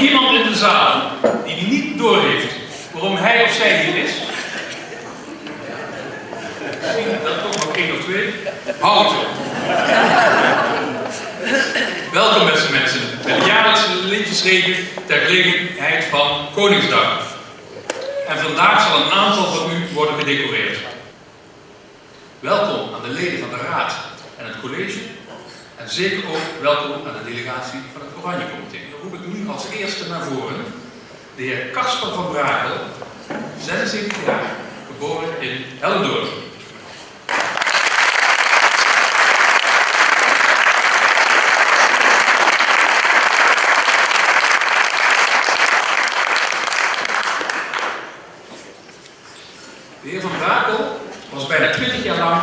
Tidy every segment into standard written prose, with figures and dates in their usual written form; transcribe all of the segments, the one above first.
iemand in de zaal die niet doorheeft waarom hij of zij hier is? Misschien dat toch nog 1 of 2. Houd op. Welkom beste mensen bij de jaarlijkse lintjesregen ter gelegenheid van Koningsdag. En vandaag zal een aantal van u worden gedecoreerd. Welkom aan de leden van de Raad en het college. En zeker ook welkom aan de delegatie van het Oranje Comité. Dan roep ik nu als eerste naar voren de heer Casper van Brakel, 76 jaar, geboren in Hellendoorn. De heer Van Brakel was bijna 20 jaar lang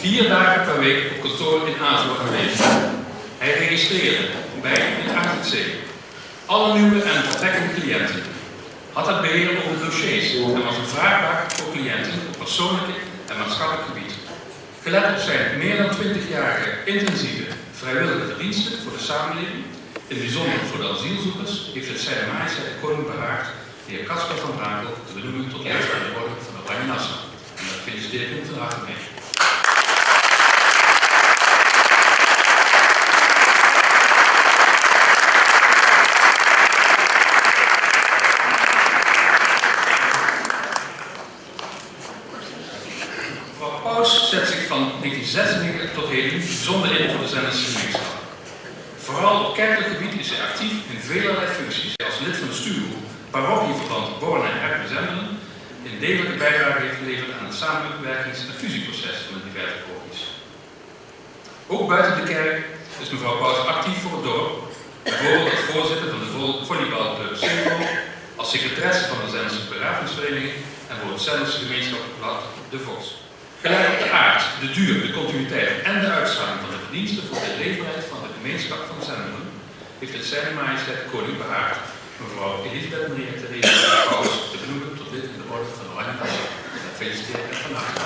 4 dagen per week op kantoor in Amersfoort aanwezig. Hij registreerde bij het AZC alle nieuwe en vertrekkende cliënten, had het beheer over de dossiers en was een vraagbaak voor cliënten op persoonlijke en maatschappelijk gebied. Gelet op zijn meer dan 20-jarige intensieve vrijwillige verdiensten voor de samenleving, in het bijzonder voor de asielzoekers, heeft het Zijne Majesteit de Koning behaagd de heer Casper van Brakel te benoemen tot lid van de Orde van Oranje Nassau. En daar feliciteer ik hem van harte mee. Mevrouw Paus zet zich van 1996 tot heden bijzonder in voor de zendersgemeenschap. Vooral op kerkelijk gebied is zij actief in velerlei functies. Als lid van de stuurgroep parochieverband Born en Herpen Zenderen een degelijke bijdrage heeft geleverd aan het samenwerkings- en fusieproces van de diverse parochies. Ook buiten de kerk is mevrouw Paus actief voor het dorp, bijvoorbeeld als voorzitter van de volleybalclub Singo, als secretaresse van de Zenderse Begrafenisvereniging en voor het Zenderse gemeenschapsblad De Vos. Gelijk op de aard, de duur, de continuïteit en de uitstraling van de verdiensten voor de leefbaarheid van de gemeenschap van Zenderen heeft het Zijne Majesteit de Koning behaagd mevrouw Elisabeth Maria Theresa Paus te benoemen tot lid in de Orde van Oranje Nassau. En feliciteer ik van harte.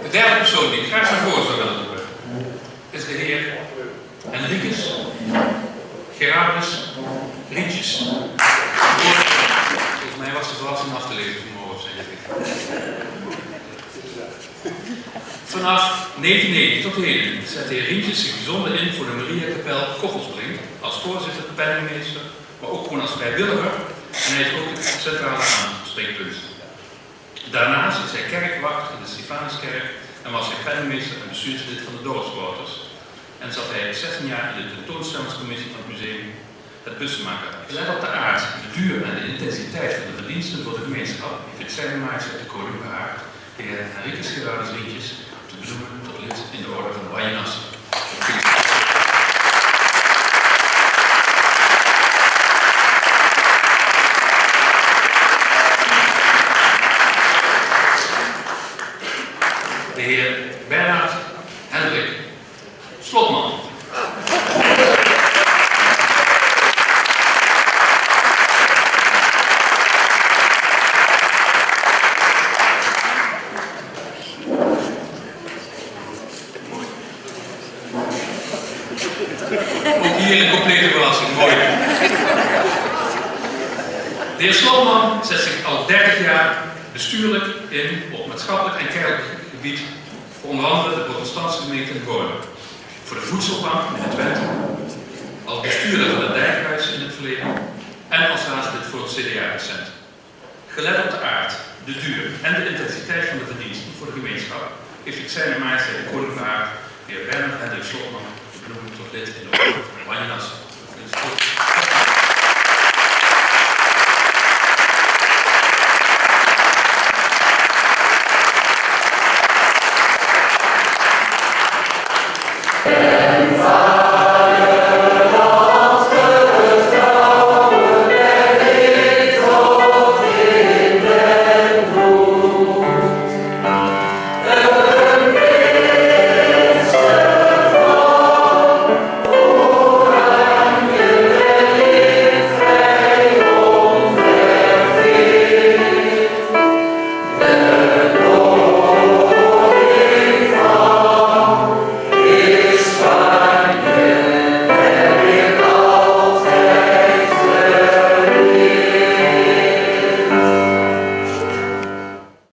De derde persoon die ik graag naar voren zou willen roepen is de heer Henricus Gerardus Rietjes. Volgens mij was de verrassing af te lezen vanmorgen op zijn gezicht. Vanaf 1990 tot heden zet de heer Rietjes zich bijzonder in voor de Mariakapel Koppelsbrink als voorzitter, penningmeester, maar ook gewoon als vrijwilliger en hij is ook het centrale aanspreekpunt. Daarnaast is hij kerkwacht in de Stefanuskerk en was hij penningmeester en bestuurslid van de dorpswouters. En zat hij 16 jaar in de tentoonstellingscommissie van het museum Het Bussemaker. Gelet op de aard, de duur en de intensiteit van de verdiensten voor de gemeenschap heeft het Zijne Majesteit de Koning behaagd de heer Henricus Gerardus Rietjes te benoemen tot lid in de Orde van Oranje Nassau. De heer Bernard Hendrik Slotman. Ook hier een complete verrassing, mooi. De heer Slotman zet zich al 30 jaar bestuurlijk in op maatschappelijk en kerkelijk gebied voor onder andere de protestantse gemeente in Born, voor de voedselbank in het Twente, als bestuurder van het Dijkhuis in het verleden en als raadslid voor het CDA recent. Gelet op de aard, de duur en de intensiteit van de verdiensten voor de gemeenschap heeft het Zijne Majesteit de Koning behaagd de heer Bernard Hendrik Slotman te benoemen tot lid in de Orde van Oranje Nassau. En